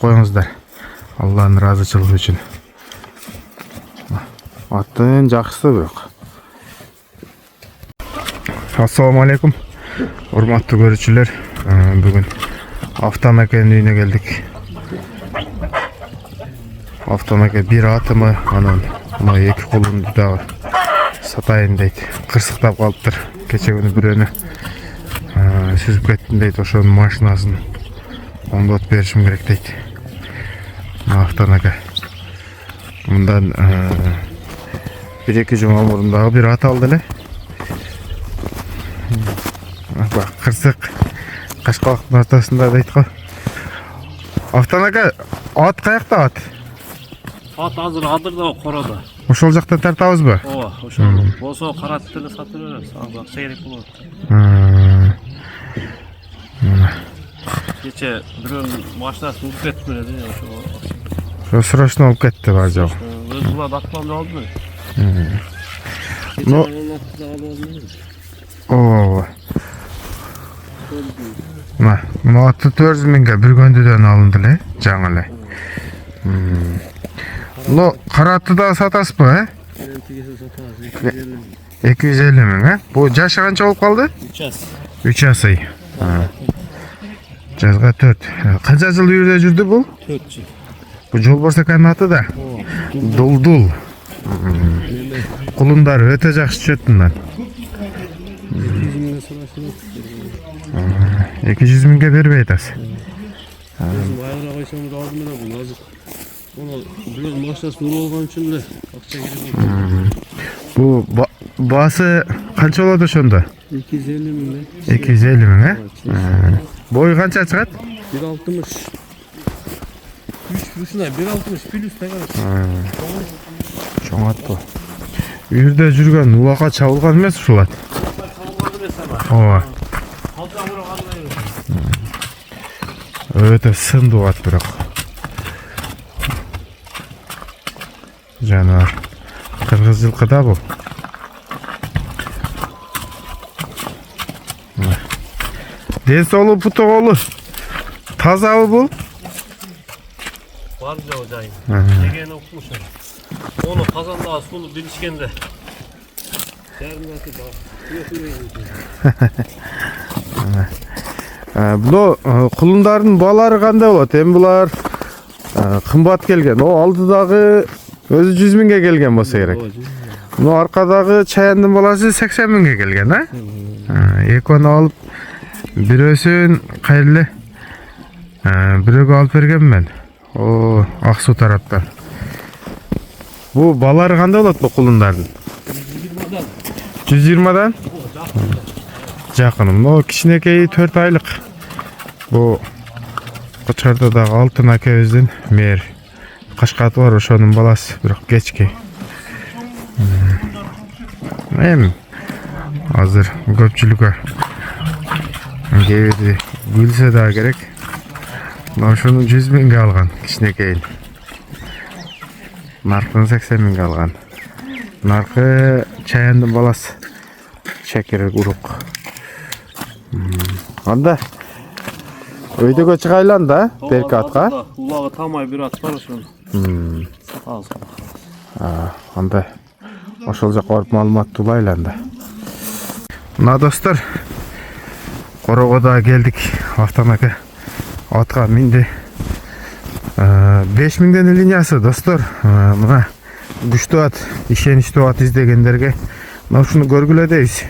коюңуздар. Алланын ыраазычылыгы үчүн. Аттын жакшысы бирок. Assalamu alaikum. Урматтуу көрүүчүлөр. Бүгүн Автан акенин үйүнө келдик. Автан аке бир атымы, анан мына эки колумду дагы сатайын дейт. Кырсыктап калыптыр. Кече күнү бирөөнү сүзүп кеттим дейт. Ошонун машинасын оңдоп беришим керек дейт. Автан аке. Мындан bir-iki жума мурун дагы бир ат алды эле. Кырсык Кашкалактын ортосунда дейт го. Автан аке, ат каякта ат? Ат азыр адырда короодо. Ошол жактан тартабызбы? Ооба, ошол болсо каратып эле сатып беребиз. Азыр акча керек болот. Кече бирөөнүн машинасын уруп кетип берди, ошо. Срочно алып кетти бар жок. Өз буларды атканды алдым. Но ооба. Мына атты 400 миңге бир көндүдөн алынды эле, жаңы эле. Но каратты да сатасызбы, 250 миң, Бу жашы канча болуп калды? 3 ай. Жазга 4. Канча жыл үйүрдө жүрдү бул? 4 жыл. Бу Жолборс аканын аты да. Дулдул. Кулундар өтө жакшы түшөт мындан. 200 миңге бербей атасыз. Айыра койсоңуз алдым эле бул азыр. Муну бирөө машинасын уруп алган үчүн эле акча керек. Бу баасы канча болот ошондо? 250 миң. 250 миң, Бою канча чыгат? 1.60. 3 бурушуна 1.60 плюс таган. Чоң ат бу. Үйүрдө жүргөн улакка чабылган эмес ушул ат. Ооба. Өтө сындуу ат бирок. Жанар. Кыргыз жылкы да бул. Ден соолугу путуголу. Тазабы бул? Бар жоо жайын. Деген окумуш. Onu kazanda sulu bilişkende. Бул кулундардын балары кандай болот? Эми булар кымбат келген. О алдыдагы өзү 100 миңге келген болсо керек. Мына аркадагы чаяндын баласы 80 миңге келген, Экөөнү алып бирөөсүн кайрылы бирөөгө алып бергенмин мен. О, Ак Суу тараптан. Бу балары кандай болот бу кулундардын? 120дан? Жакын. Но кичинекей 4 айлык. Бу Кочкордо дагы Алтын акебиздин мэр Кашкаты бар, ошонун баласы, бирок кечки. Эми азыр көпчүлүккө кээди билсе да керек. Ошону 100 миңге алган кичинекейин. Наркын 80 миңге алган. Наркы чаяндын баласы. Чекерек урук. Анда өйдөгө чыгайлан да, берки атка. Улагы тамай бир ат бар ошону. Анда ошол жака барып маалыматты улайлан да. Мына достор, Корогодо келдик. Автан аке атка минди. 5 миңден линиясы достор. Мына күчтүү ат, ишеничтүү ат издегендерге мына ушуну көргүлө дейбиз.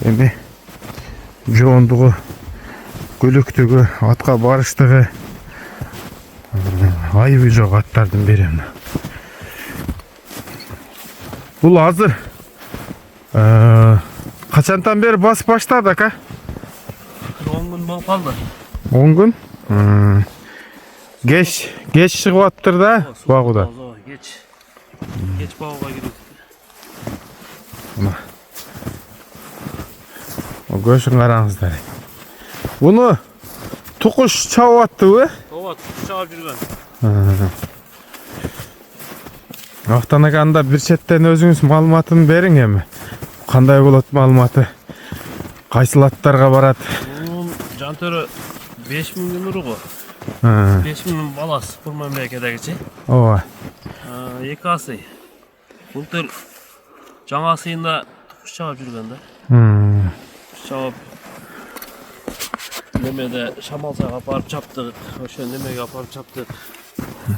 Эми жоондугу, көлөктүгү, атка барыштыгы айыбы жок аттардын бири. Бул азыр качантан бери басып баштады ака? 10 күн болуп калды. 10 күн? Geç çıkıvattır da bağıda. Geç bağıda gidiyor. O göğsün karanızlar. Bunu tukuş çavattı mı? Ova tukuş çavap жүрген. Автан аканда bir çetten özünüz malumatını verin emi. Kanday bolot malumatı? Kaysil atlarga barat? Bunun jantörü 5 milyon uruğu. Ha. 5000 balası bu memleketteki. Ооба. Екі асый. Былтыр жаңа асыйында құс шабып жүрген да. Құс шабып немеде Шамалсайға апарып чаптық. Ошо немеге апарып чаптық.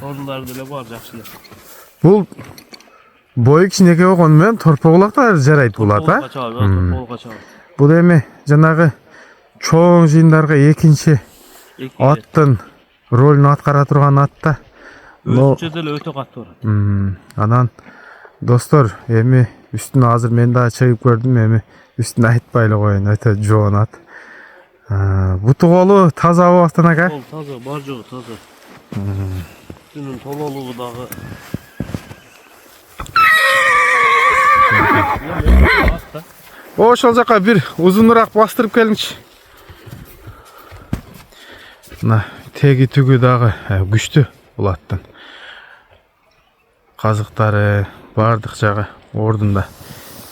Орындары деле бар жакшы эле. Бул бою кичинекей болгону менен торпоголактар жарайт булат, а? Торпоголукка чабып. Бул эми жанагы чоң жыйындарга экинчи аттын ролун аткара турган ат да. Өзүнчө деле өтө катуу барат. Анан достор, эми үстүнө азыр мен дагы чыгып көрдүм, эми үстүнө айтпай эле коеюн, өтө жоон ат. Буту колу тазабы Автан ака? Ол таза, бар жогу таза. Үстүнүн тололугу дагы. Ошол жака бир узунураак бастырып келиңчи. Мына теги түгү дагы күчтүү бул аттын. Казыктары бардык жагы ордунда.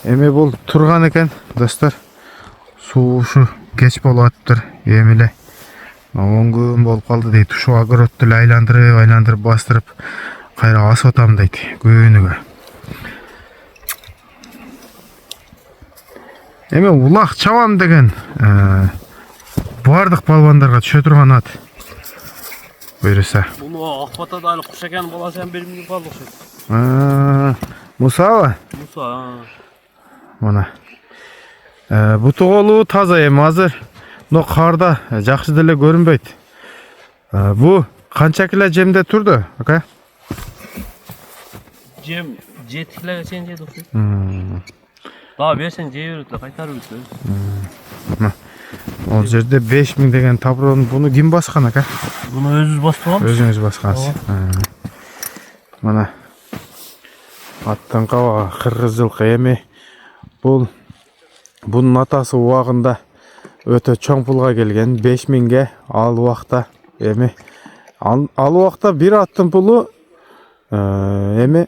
Эми бул турган экен, достор. Суу ушу кеч болуп атыптыр. Эми эле 10 күн болуп калды дейт. Ушу огородду эле айландырып бастырып кайра асып атам дейт күнүгө. Эми улак чабам деген бардык балбандарга түшө турган ат. Буйруса. Буну Акбатада эле куш экен баласы эми 1 миң калды окшойт. Мусабы? Муса. Мына. Буту колу таза эми азыр. Но карда жакшы деле көрүнбөйт. Бу канча кило жемде турду, ака? Жем 7 килога чейин жеди окшойт. Дагы берсең жей берет эле, кайтарып берет. Ол жерде 5000 деген таброн, буну ким баскан, ака? Буну өзүбүз бастырганбыз. Өзүңүз баскансыз. Мына аттан каба кыргыз жылкы. Эми бунун атасы убагында өтө чоң пулга келген, 5000ге. Ал убакта эми ал убакта бир аттын пулу эми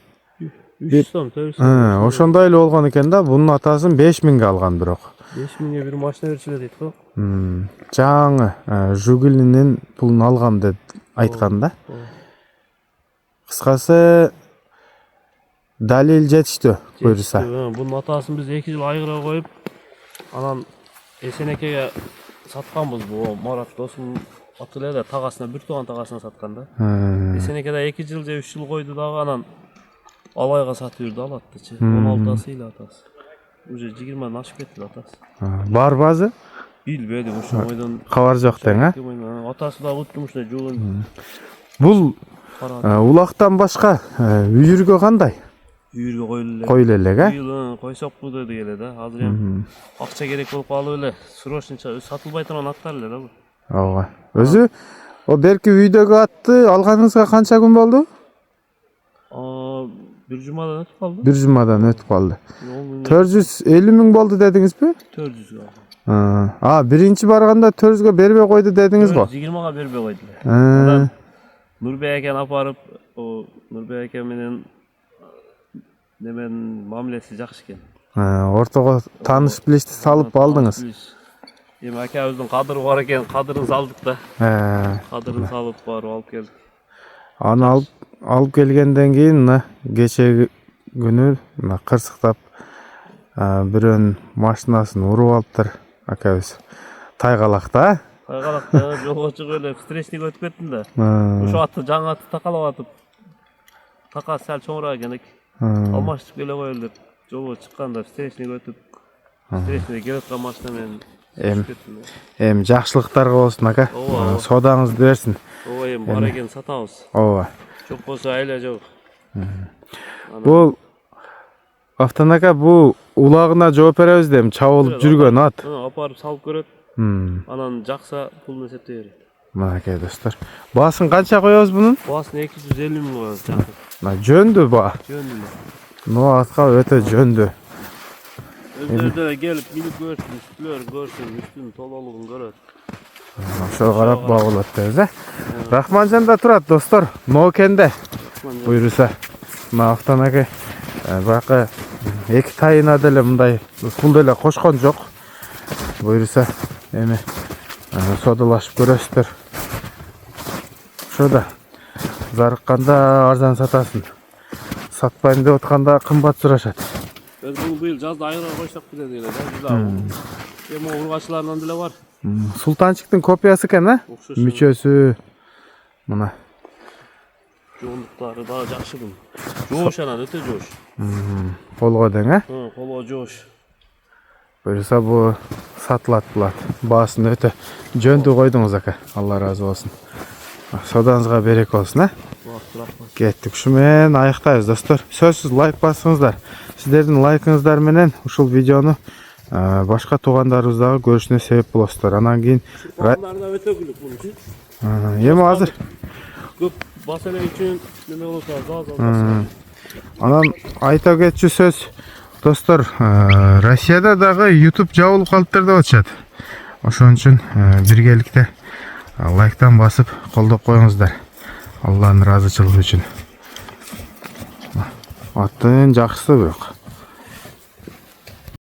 300 сом, 400 сом. ошондой эле болгон экен да. Бунун атасын 5000ге алган бирок. 5000ге бир машина берчүлөр дейт го. Жаңы Жугилинин пулун алгам деп айткан да. Кыскасы далил жетиштүү буйруса. Бунун атасын биз 2 жыл айгыра коюп, анан Эсенекеге сатканбыз. Бу Марат досум аты эле тагасына, бир тууган тагасына саткан да. Эсенекеде 2 жыл же 3 жыл койду дагы, анан алайга сатып жүрдү ал аттычы. 16 эле атасы. Уже 20 ашып кетти атасы. Барбы азыр? Билбедим, ошо ойдон Кабар жок дең, а? Атасы да уттум ушуна жугун. Бул улактан башка үйүргө кандай? Үйүргө Койлу элек, а? Койсокпу деди эле да. Азыр эми акча керек болуп калып эле, срочныча сатылбай турган аттар эле да бул. Ооба. Өзү о берки үйдөгү атты алганыңызга канча күн болду? Bir jumadan ötüp kaldı. Bir jumadan ötüp kaldı. 450 ming boldu dedingizби? 400 kaldı. Birinci barganda 400'gө бербей койду dedingiz go. 20'ga berбей koydular. Nurbey eken aparıp, o Nurbey eken menen nemen mamilesi jakşı eken. Ortaga tanış bilişti salıp aldınız. Эми акабыздын кадыры бар экен, кадырын салдык да. Кадырын салып барып алып келдик. Аны алып келгенден кийин мына кечеги күнү мына кырсыктап бирөөнүн машинасын уруп алыптыр акабыз. Тайгалакта. Тайгалакта жолго чыгып эле встречник өтүп кеттим да. Ошо атты жаңы атты такалап атып. Такасы сал чоңураак экен. Алмаштырып келе коелу деп жолго чыкканда встречник өтүп. Встречник келе аткан машина менен Эми жакшылыктарга болсун ака. Содаңызды берсин. Ооба, эми бар экен сатабыз. Ооба. Жок болсо айла жок. Бул Автан ака, бул улагына жооп беребиз деп чабылып жүргөн ат. Апарып салып көрөт. Анан жакса пулун эсептей берет. Мынакей достор. Баасын канча коебуз мунун? Баасын 250 миң коебуз. Жөндү баа. Жөндү. Но атка өтө жөндү. Özlerdə gelip bilip görsün, üstülər görsün, üstünün tololuğunu görür. Ошо карап багылат дебиз, Рахманжан да турат достор, Ноокенде. Буйруса. Мына Автан ака бакы эки тайына деле мындай пул деле кошкон жок. Буйруса эми содалашып көрөсүздөр. ошода. Зарыкканда арзан сатасың. Сатпайм деп атканда кымбат сурашат. Biz bunu bu yıl жазда айыра койсок деле деле да. Эми ургачыларынан деле бар. Султанчиктин копиясы экен, а? Мүчөсү. Мына. Жоонлуктары дагы жакшы бул. Жоош анан өтө жоош. Колго дең, а? Колго жоош. Буюрса бу сатылат булат. Баасын өтө жөндүү койдуңуз ака. Алла разы болсун. Содаңызга береке болсун, а? Кеттик. Ушу менен аяктайбыз, достор. Сөзсүз лайк басыңыздар. Сиздердин лайкыңыздар менен ушул видеону башка туугандарыбыз дагы көрүшүнө себеп болосуздар. Анан кийин Туугандарына өтө күлүк бул. эми азыр Көп бас эле үчүн неме болсо зал. анан айта кетчү сөз, достор, Россияда дагы YouTube жабылып калыптыр деп атышат. Ошон үчүн биргеликте лайктан басып колдоп коюңуздар. Алланын ыраазычылыгы үчүн. Аттын жакшысы бирок.